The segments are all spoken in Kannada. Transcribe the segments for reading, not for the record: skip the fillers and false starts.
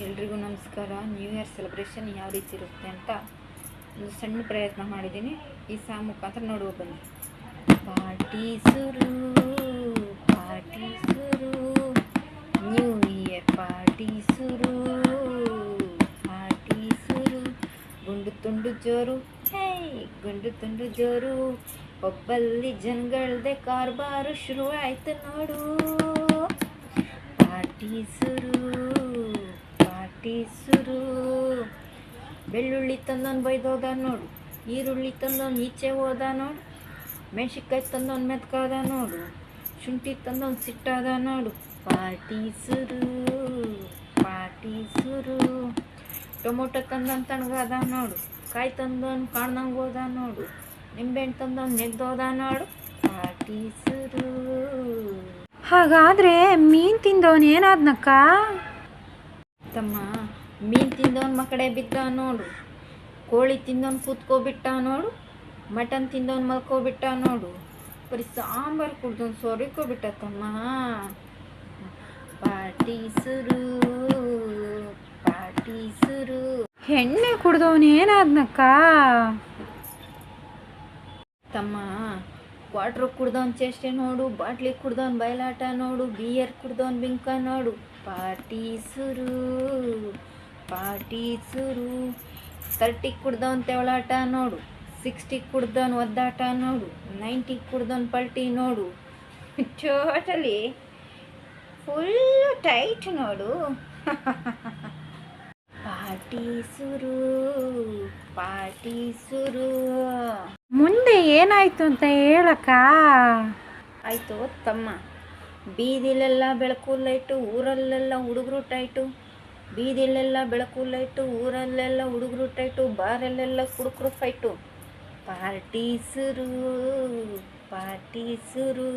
ಎಲ್ರಿಗೂ ನಮಸ್ಕಾರ. ನ್ಯೂ ಇಯರ್ ಸೆಲೆಬ್ರೇಷನ್ ಯಾವ ರೀತಿ ಇರುತ್ತೆ ಅಂತ ಒಂದು ಸಣ್ಣ ಪ್ರಯತ್ನ ಮಾಡಿದ್ದೀನಿ. ಈ ಸಾಂಗ್ ಮುಖಾಂತರ ನೋಡುವ ಬನ್ನಿ. ಪಾರ್ಟಿ ಶುರು, ಪಾರ್ಟಿ ಶುರು, ನ್ಯೂ ಇಯರ್ ಪಾರ್ಟಿ ಶುರು, ಪಾರ್ಟಿ ಶುರು, ಗುಂಡು ತುಂಡು ಜೋರು, ಹೇ ಗುಂಡು ತುಂಡು ಜೋರು, ಒಬ್ಬಲ್ಲಿ ಜನಗಳದೆ ಕಾರ್ಬಾರು ಶುರು ಆಯ್ತು ನೋಡು. ಪಾರ್ಟಿ ಶುರು, ಪಾರ್ಟಿ ಶುರು, ಬೆಳ್ಳುಳ್ಳಿ ತಂದವನು ಬೈದೋದ ನೋಡು, ಈರುಳ್ಳಿ ತಂದವನು ಈಚೆ ಹೋದ ನೋಡು, ಮೆಣಸಿನ್ಕಾಯಿ ತಂದವನು ಮೆತ್ಕಾದ ನೋಡು, ಶುಂಠಿ ತಂದವನು ಸಿಟ್ಟಾದ ನೋಡು. ಪಾರ್ಟಿ ಶುರು, ಪಾರ್ಟಿ ಶುರು, ಟೊಮೊಟೊ ತಂದವನು ತಣ್ಣಗಾದ ನೋಡು, ಕಾಯಿ ತಂದವನು ಕಾಣ್ದಂಗೆ ಹೋದ ನೋಡು, ನಿಂಬೆಹಣ್ಣು ತಂದವನು ನೆಗ್ದೋದ ನೋಡು. ಪಾರ್ಟಿ ಶುರು. ಹಾಗಾದರೆ ಮೀನು ತಿಂದವನು ಏನಾದ್ನಕ್ಕ? ತಮ್ಮ, ಮೀನು ತಿಂದವನು ಮಕಡೆ ಬಿದ್ದ ನೋಡು, ಕೋಳಿ ತಿಂದವನು ಕೂತ್ಕೋಬಿಟ್ಟ ನೋಡು, ಮಟನ್ ತಿಂದವನು ಮಲ್ಕೋಬಿಟ್ಟ ನೋಡು, ಬರೀ ಸಾಂಬಾರು ಕುಡ್ದವನು ಸೊರಿಕೋಬಿಟ್ಟ ತಮ್ಮ. ಪಾರ್ಟಿ ಶುರು, ಪಾರ್ಟಿ ಶುರು. ಎಣ್ಣೆ ಕುಡ್ದವನು ಏನಾದ್ನಕ್ಕ? ತಮ್ಮ, ವಾಟ್ರ್ ಕುಡ್ದವನು ಚೇಷ್ಟೆ ನೋಡು, ಬಾಟ್ಲಿ ಕುಡ್ದವನು ಬಯಲಾಟ ನೋಡು, ಬಿಯರ್ ಕುಡ್ದವನು ಬಿಂಕ ನೋಡು. ಪಾರ್ಟಿ ಶುರು, ಪಾರ್ಟಿ ಶುರು. 30 ಕುಡ್ದವನು ತೆವಳಾಟ ನೋಡು, 60 ಕುಡ್ದವನು ಒದ್ದಾಟ ನೋಡು, 90 ಕುಡ್ದವನು ಪಲ್ಟಿ ನೋಡು, ಟೋಟಲಿ ಫುಲ್ಲು ಟೈಟ್ ನೋಡು. ಪಾರ್ಟಿ ಶುರು, ಪಾರ್ಟಿ ಶುರು. ಮುಂದೆ ಏನಾಯ್ತು ಅಂತ ಹೇಳಕ್ಕ? ಆಯಿತು ತಮ್ಮ, ಬೀದಿಲೆಲ್ಲ ಬೆಳಕು ಲೈಟು, ಊರಲ್ಲೆಲ್ಲ ಹುಡುಗರು ಟೈಟು, ಬೀದಿಲೆಲ್ಲ ಬೆಳಕು ಲೈಟು, ಊರಲ್ಲೆಲ್ಲ ಹುಡುಗರು ಟೈಟು, ಬಾರಲ್ಲೆಲ್ಲ ಕುಡುಕರು ಫೈಟು. ಪಾರ್ಟಿ ಶುರು, ಪಾರ್ಟಿ ಶುರು.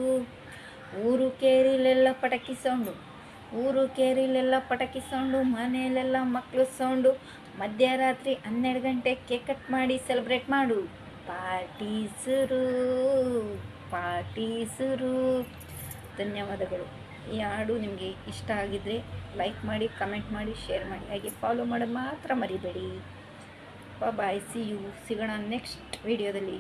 ಊರು ಕೇರಿಲೆಲ್ಲ ಪಟಾಕಿ ಸೌಂಡು, ಊರು ಕೇರಿಲೆಲ್ಲ ಪಟಾಕಿ ಸೌಂಡು, ಮನೆಯಲ್ಲೆಲ್ಲ ಮಕ್ಕಳು ಸೌಂಡು, ಮಧ್ಯರಾತ್ರಿ 12 ಗಂಟೆ ಕೇಕ್ ಕಟ್ ಮಾಡಿ ಸೆಲೆಬ್ರೇಟ್ ಮಾಡು. ಪಾರ್ಟಿ ಶುರು, ಪಾರ್ಟಿ ಶುರು. ಧನ್ಯವಾದಗಳು. ಈ ಹಾಡು ನಿಮಗೆ ಇಷ್ಟ ಆಗಿದ್ದರೆ ಲೈಕ್ ಮಾಡಿ, ಕಮೆಂಟ್ ಮಾಡಿ, ಶೇರ್ ಮಾಡಿ, ಹಾಗೆ ಫಾಲೋ ಮಾಡೋದು ಮಾತ್ರ ಮರಿಬೇಡಿ. ಬಾಯ್, ಸಿ ಯು. ಸಿಗೋಣ ನೆಕ್ಸ್ಟ್ ವಿಡಿಯೋದಲ್ಲಿ.